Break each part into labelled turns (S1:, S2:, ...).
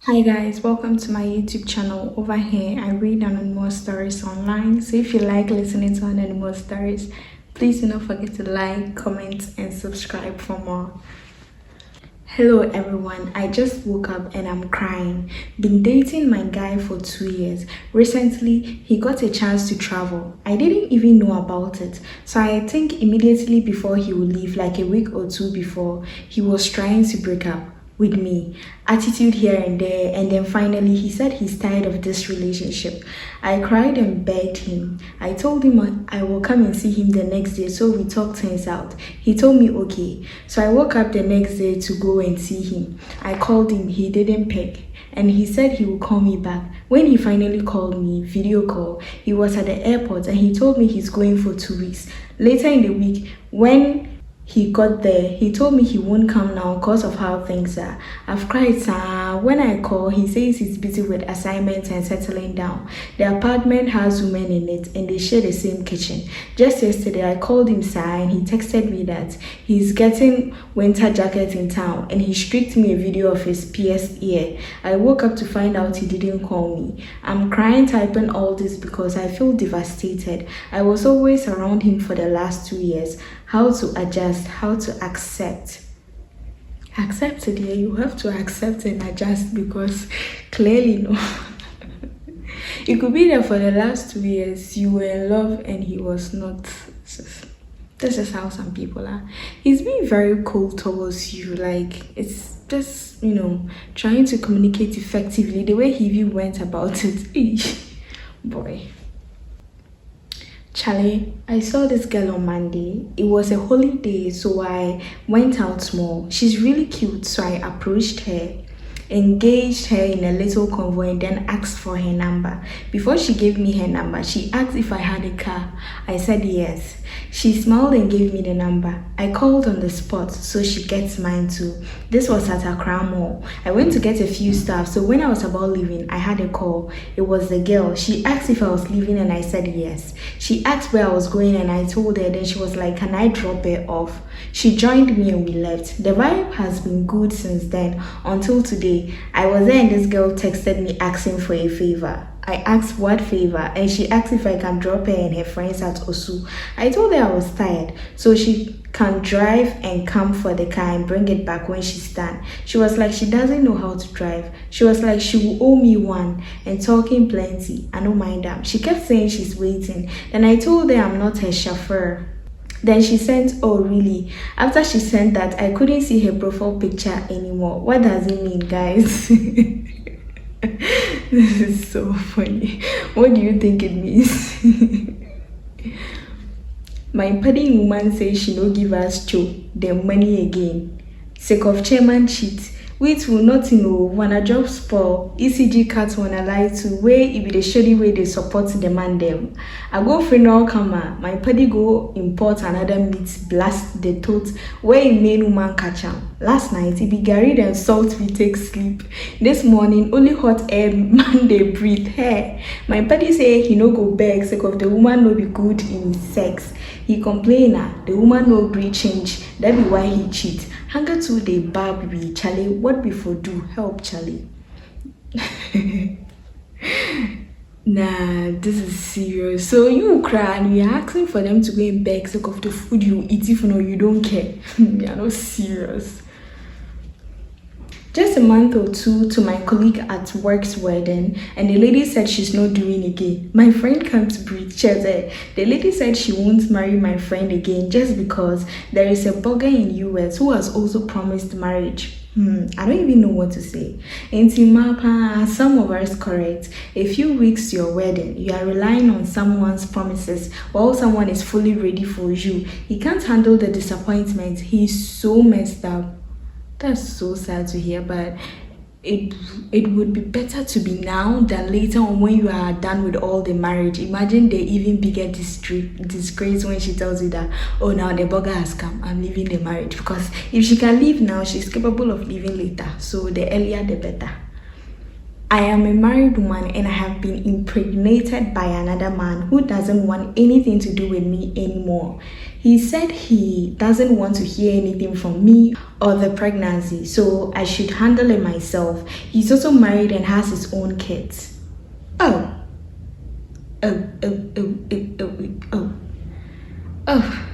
S1: Hi guys, welcome to my YouTube channel. Over here, I read anonymous stories online. So if you like listening to anonymous stories, please do not forget to like, comment, and subscribe for more. Hello everyone, I just woke up and I'm crying. Been dating my guy for 2 years. Recently, he got a chance to travel. I didn't even know about it. So I think immediately before he would leave, like a week or two before, he was trying to break up with me, attitude here and there, and then finally he said he's tired of this relationship. I cried and begged him. I told him I will come and see him the next day, so we talked things out. He told me okay. So I woke up the next day to go and see him. I called him, he didn't pick, and he said he would call me back. When he finally called me, video call, he was at the airport and he told me he's going for 2 weeks. Later in the week, when he got there, he told me he won't come now because of how things are. I've cried, sir. When I call, he says he's busy with assignments and settling down. The apartment has women in it and they share the same kitchen. Just yesterday, I called him, sir, and he texted me that he's getting winter jacket in town and he streaked me a video of his pierced ear. I woke up to find out he didn't call me. I'm crying typing all this because I feel devastated. I was always around him for the last 2 years. How to adjust, how to accept. Accept it, yeah, you have to accept and adjust because clearly no. It could be that for the last 2 years you were in love and he was not. This is how some people are. He's being very cold towards you, like it's just, trying to communicate effectively. The way he even went about it, boy. Charlie, I saw this girl on Monday. It was a holiday, so I went out small. She's really cute, so I approached her, engaged her in a little convoy, and then asked for her number. Before she gave me her number, she asked if I had a car. I said yes. She smiled and gave me the number. I called on the spot, so she gets mine too. This was at Accra Mall. I went to get a few stuff, so when I was about leaving, I had a call. It was the girl. She asked if I was leaving and I said yes. She asked where I was going and I told her. Then she was like, can I drop her off? She joined me and we left. The vibe has been good since then until today. I was there and this girl texted me asking for a favor. I asked what favor and she asked if I can drop her and her friends at Osu. I told her I was tired, so she can drive and come for the car and bring it back when she's done. She was like she doesn't know how to drive. She was like she will owe me one and talking plenty. I don't mind that. She kept saying she's waiting. Then I told her I'm not her chauffeur. Then she sent, oh really? After she sent that, I couldn't see her profile picture anymore. What does it mean, guys? This is so funny. What do you think it means? My party woman says she no give us the money again. Sake of chairman cheat. Wait will not know when a job spoil, ECG cut when I lie to where it be the shady way they support the man them. I go for no camera, my party go import another meat, blast the tote where a main woman catch am. Last night it be garri and salt we take sleep. This morning only hot air man they breathe. Hey, my party say he no go beg sake of the woman no be good in sex. He complain the woman no gree change, that be why he cheat. Hunger to the Barbie, Charlie. What before do? Help, Charlie. Nah, this is serious. So you cry and you're asking for them to go and beg sake of the food you eat, if you don't care. You're not serious. Just a month or two to my colleague at work's wedding, and the lady said she's not doing again. My friend can't breathe. The lady said she won't marry my friend again just because there is a blogger in US who has also promised marriage. I don't even know what to say. Intimapa, some of us correct. A few weeks to your wedding, you are relying on someone's promises while someone is fully ready for you. He can't handle the disappointment. He's so messed up. That's so sad to hear, but it would be better to be now than later on when you are done with all the marriage. Imagine the even bigger disgrace when she tells you that, oh, now the burger has come, I'm leaving the marriage. Because if she can leave now, she's capable of leaving later. So the earlier the better. I am a married woman and I have been impregnated by another man who doesn't want anything to do with me anymore. He said he doesn't want to hear anything from me or the pregnancy, so I should handle it myself. He's also married and has his own kids. Oh, oh, oh, oh, oh, oh, oh. Oh.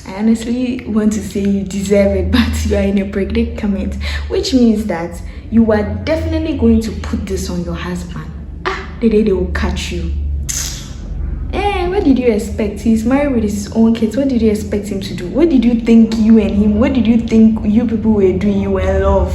S1: I honestly want to say you deserve it, but you are in a predicament, which means that you are definitely going to put this on your husband. The day they will catch you. What did you expect? He's married with his own kids. What did you expect him to do? What did you think you and him, what did you think you people were doing? You were in love.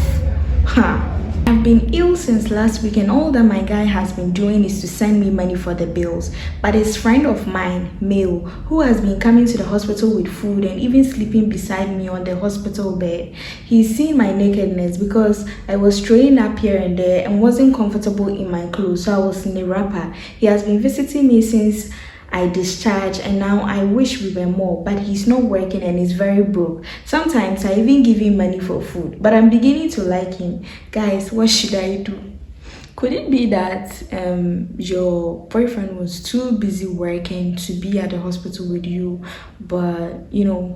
S1: I've been ill since last week, and all that my guy has been doing is to send me money for the bills. But his friend of mine, male, who has been coming to the hospital with food and even sleeping beside me on the hospital bed, he's seen my nakedness because I was throwing up here and there and wasn't comfortable in my clothes, so I was in a wrapper. He has been visiting me since I discharged, and now I wish we were more, but he's not working and he's very broke. Sometimes I even give him money for food, but I'm beginning to like him. Guys, what should I do? Could it be that your boyfriend was too busy working to be at the hospital with you, but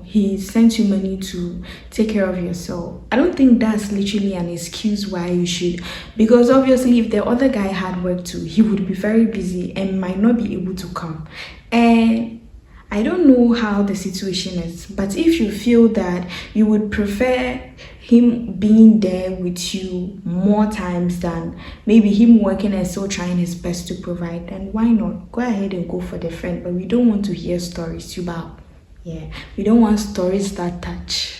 S1: he sent you money to take care of yourself? I don't think that's literally an excuse why you should, because obviously if the other guy had work too, he would be very busy and might not be able to come. And I don't know how the situation is, but if you feel that you would prefer him being there with you more times than maybe him working and still trying his best to provide, then why not? Go ahead and go for the friend, but we don't want to hear stories about. Yeah, we don't want stories that touch.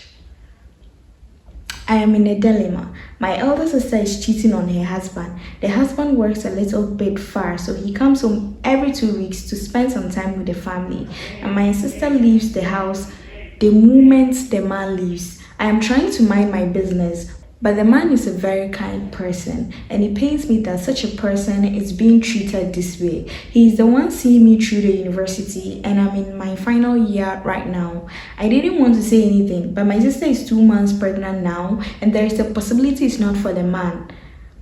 S1: I am in a dilemma. My elder sister is cheating on her husband. The husband works a little bit far, so he comes home every 2 weeks to spend some time with the family. And my sister leaves the house the moment the man leaves. I am trying to mind my business, but the man is a very kind person, and it pains me that such a person is being treated this way. He is the one seeing me through the university, and I'm in my final year right now. I didn't want to say anything, but my sister is 2 months pregnant now, and there is a possibility it's not for the man,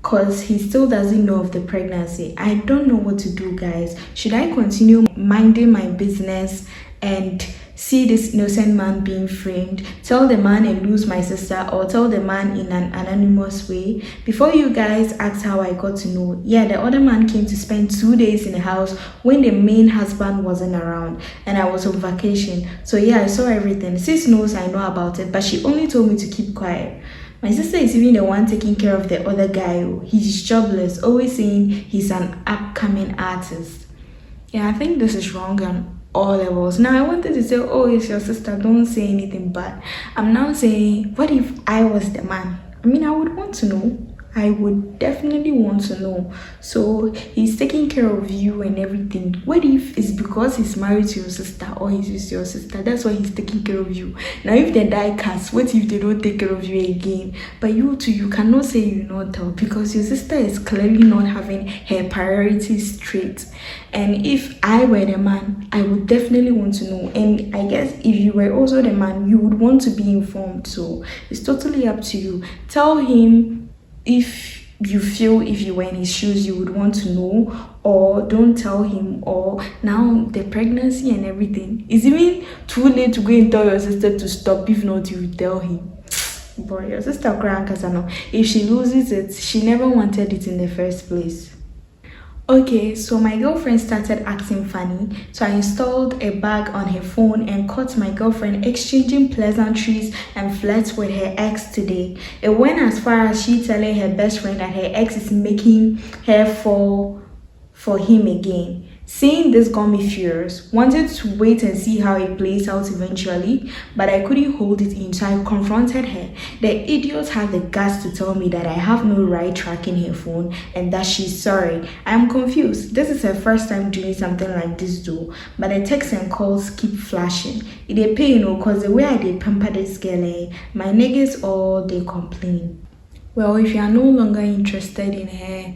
S1: because he still doesn't know of the pregnancy. I don't know what to do, guys. Should I continue minding my business and see this innocent man being framed, tell the man and lose my sister, or tell the man in an anonymous way? Before you guys ask how I got to know, yeah, the other man came to spend 2 days in the house when the main husband wasn't around, and I was on vacation. So yeah, I saw everything. Sis knows I know about it, but she only told me to keep quiet. My sister is even the one taking care of the other guy. He's jobless, always saying he's an upcoming artist. Yeah, I think this is wrong on all levels. Now I wanted to say, oh, it's your sister, don't say anything, but I'm now saying, what if I was the man? I mean, I would want to know. I would definitely want to know. So he's taking care of you and everything. What if it's because he's married to your sister or he's with your sister? That's why he's taking care of you. Now if they die cast, what if they don't take care of you again? But you too, you cannot say you not tell, because your sister is clearly not having her priorities straight. And if I were the man, I would definitely want to know. And I guess if you were also the man, you would want to be informed. So it's totally up to you. Tell him if you feel if you were in his shoes you would want to know, or don't tell him. Or now the pregnancy and everything, is even too late to go and tell your sister to stop? If not, you tell him. But your sister crying because I know if she loses it, she never wanted it in the first place. Okay, so my girlfriend started acting funny, so I installed a bag on her phone and caught my girlfriend exchanging pleasantries and flirts with her ex today. It went as far as she telling her best friend that her ex is making her fall for him again. Seeing this got me furious. Wanted to wait and see how it plays out eventually, but I couldn't hold it in, so I confronted her. The idiot had the guts to tell me that I have no right tracking her phone and that she's sorry. I am confused. This is her first time doing something like this though, but the texts and calls keep flashing. It dey pain cause the way I did pamper this girl, my niggas all they complain. Well, if you are no longer interested in her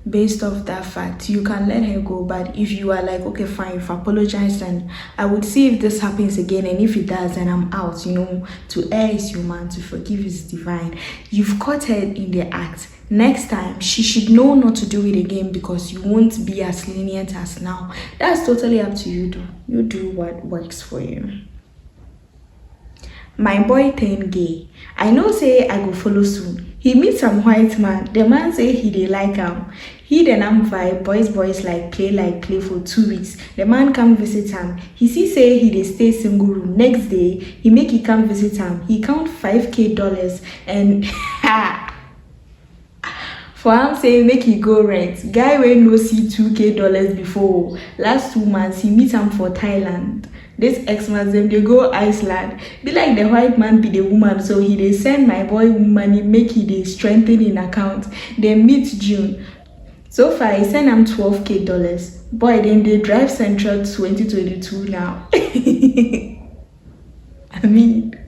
S1: based off that fact, you can let her go. But if you are like, okay fine, you've apologized, and I would see if this happens again, and if it does, then I'm out. To err is human, to forgive is divine. You've caught her in the act. Next time she should know not to do it again, because you won't be as lenient as now. That's totally up to you. You do what works for you. My boy turned gay. I know say I go follow soon. He meet some white man. The man say he dey like him. He then am vibe, boys like play for 2 weeks. The man come visit him. He see say he dey stay single room. Next day, he make he come visit him. He count $5K and for am say make he go rent. Guy wey no see $2K before. Last 2 months, he meet am for Thailand. This Xmas dem dey go Iceland. Be like the white man be the woman, so he dey send my boy money make he dey strengthen in account. Dem meet June. So far, he send am $12K. Boy, then they drive Central 2022 now. I mean,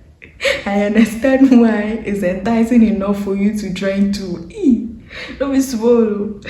S1: I understand why it's enticing enough for you to join too. Don't be small.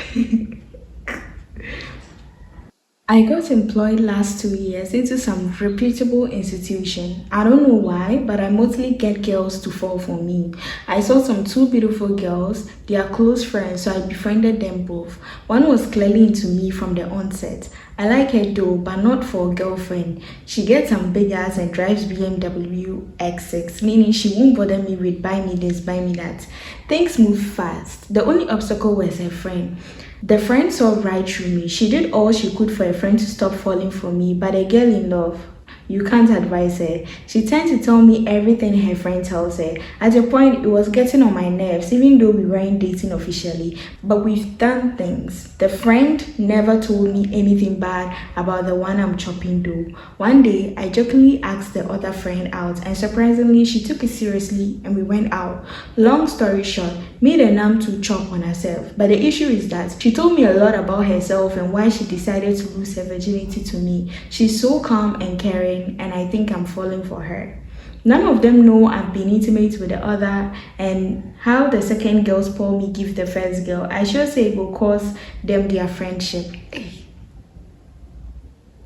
S1: I got employed last 2 years into some reputable institution. I don't know why, but I mostly get girls to fall for me. I saw some two beautiful girls, they are close friends, so I befriended them both. One was clearly into me from the onset. I like her though, but not for a girlfriend. She gets some big ass and drives BMW X6, meaning she won't bother me with buy me this, buy me that. Things move fast. The only obstacle was her friend. The friend saw right through me. She did all she could for a friend to stop falling for me, but a girl in love, you can't advise her. She tends to tell me everything her friend tells her. At a point, it was getting on my nerves, even though we weren't dating officially. But we've done things. The friend never told me anything bad about the one I'm chopping though. One day, I jokingly asked the other friend out, and surprisingly, she took it seriously and we went out. Long story short, made a numb to chop on herself. But the issue is that she told me a lot about herself and why she decided to lose her virginity to me. She's so calm and caring, and I think I'm falling for her. None of them know I've been intimate with the other, and how the second girl spoil me give the first girl. I sure say it will cause them their friendship.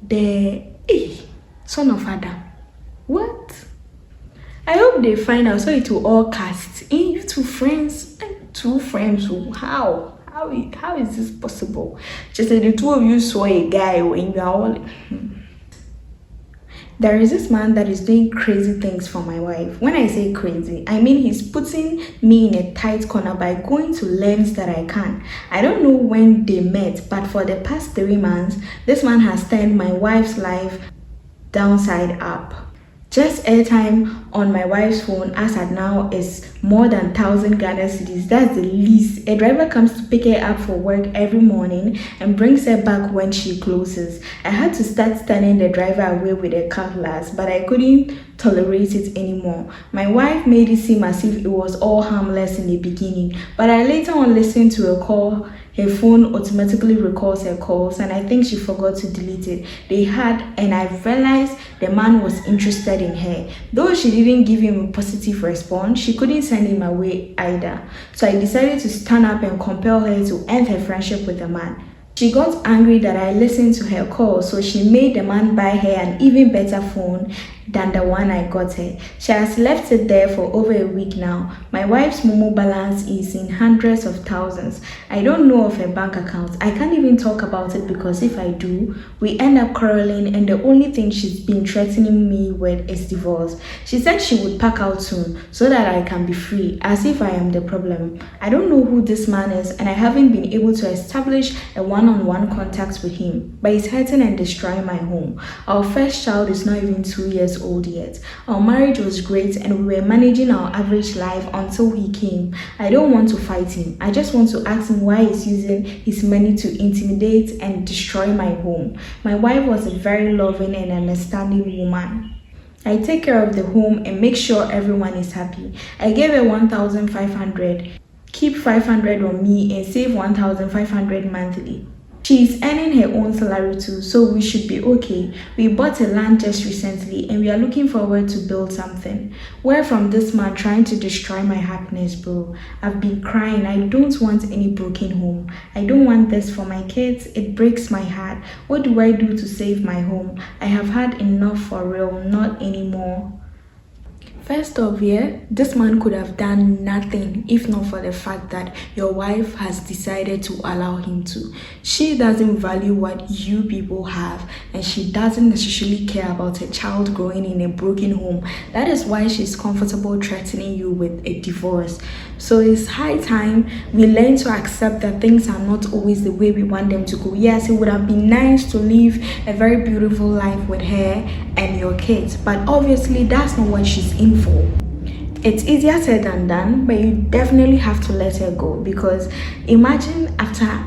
S1: The son of Adam. What? I hope they find out so it will all cast. You two friends who how? How is this possible? Just that the two of you saw a guy when you are all. There is this man that is doing crazy things for my wife. When I say crazy, I mean he's putting me in a tight corner by going to lengths that I can't. I don't know when they met, but for the past 3 months, this man has turned my wife's life downside up. Just airtime on my wife's phone as at now is more than 1,000 Ghana cedis. That's the least. A driver comes to pick her up for work every morning and brings her back when she closes. I had to start standing the driver away with a cutlass, but I couldn't tolerate it anymore. My wife made it seem as if it was all harmless in the beginning, but I later on listened to a call. Her phone automatically records her calls, and I think she forgot to delete it. They had, and I realized the man was interested in her. Though she didn't give him a positive response, she couldn't send him away either. So I decided to stand up and compel her to end her friendship with the man. She got angry that I listened to her calls, so she made the man buy her an even better phone than the one I got her. She has left it there for over a week now. My wife's Momo balance is in hundreds of thousands. I don't know of her bank account. I can't even talk about it because if I do, we end up quarreling, and the only thing she's been threatening me with is divorce. She said she would pack out soon so that I can be free, as if I am the problem. I don't know who this man is, and I haven't been able to establish a one-on-one contact with him, but he's hurting and destroying my home. Our first child is not even 2 years old yet. Our marriage was great and we were managing our average life until he came. I don't want to fight him. I just want to ask him why he's using his money to intimidate and destroy my home. My wife was a very loving and understanding woman. I take care of the home and make sure everyone is happy. I gave her 1,500. Keep 500 on me and save 1,500 monthly. She is earning her own salary too, so we should be okay. We bought a land just recently and we are looking forward to build something. Where from this man trying to destroy my happiness, bro? I've been crying. I don't want any broken home. I don't want this for my kids. It breaks my heart. What do I do to save my home? I have had enough for real, not anymore. First off, yeah, this man could have done nothing if not for the fact that your wife has decided to allow him to. She doesn't value what you people have, and she doesn't necessarily care about a child growing in a broken home. That is why she's comfortable threatening you with a divorce. So it's high time we learn to accept that things are not always the way we want them to go. Yes, it would have been nice to live a very beautiful life with her and your kids, but obviously that's not what she's in for. It's easier said than done, but you definitely have to let her go, because imagine after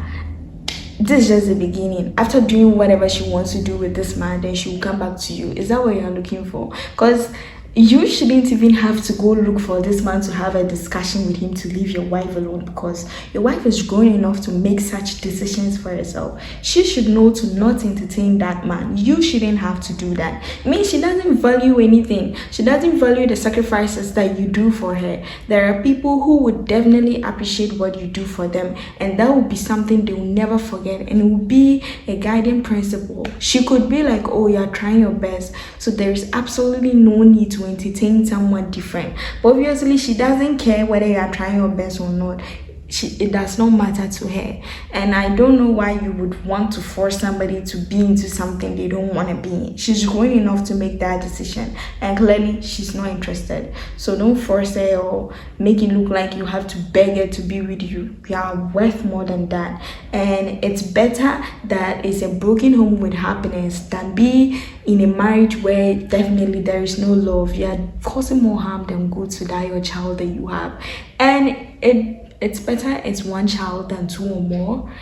S1: this is just the beginning. After doing whatever she wants to do with this man, then she will come back to you. Is that what you're looking for? Because you shouldn't even have to go look for this man to have a discussion with him to leave your wife alone, because your wife is grown enough to make such decisions for herself. She should know to not entertain that man. You shouldn't have to do that. I mean, she doesn't value anything. She doesn't value the sacrifices that you do for her. There are people who would definitely appreciate what you do for them, and that will be something they will never forget, and it will be a guiding principle. She could be like, oh, you're trying your best, so there is absolutely no need to entertain someone different. But obviously she doesn't care whether you are trying your best or not. It does not matter to her, and I don't know why you would want to force somebody to be into something they don't want to be in. She's grown enough to make that decision, and clearly she's not interested. So don't force her or make it look like you have to beg her to be with you. You are worth more than that, and it's better that it's a broken home with happiness than be in a marriage where definitely there is no love. You are causing more harm than good to that your child that you have. And it's better it's one child than two or more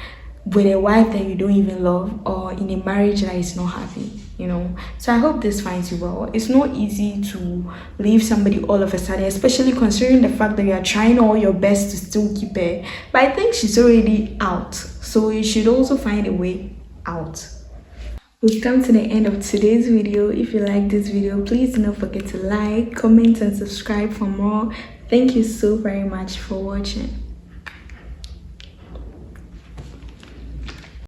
S1: with a wife that you don't even love, or in a marriage that is not happy, you know. So I hope this finds you well. It's not easy to leave somebody all of a sudden, especially considering the fact that you are trying all your best to still keep her. But I think she's already out, so you should also find a way out. We've come to the end of today's video. If you like this video, please do not forget to like, comment and subscribe for more. Thank you so very much for watching.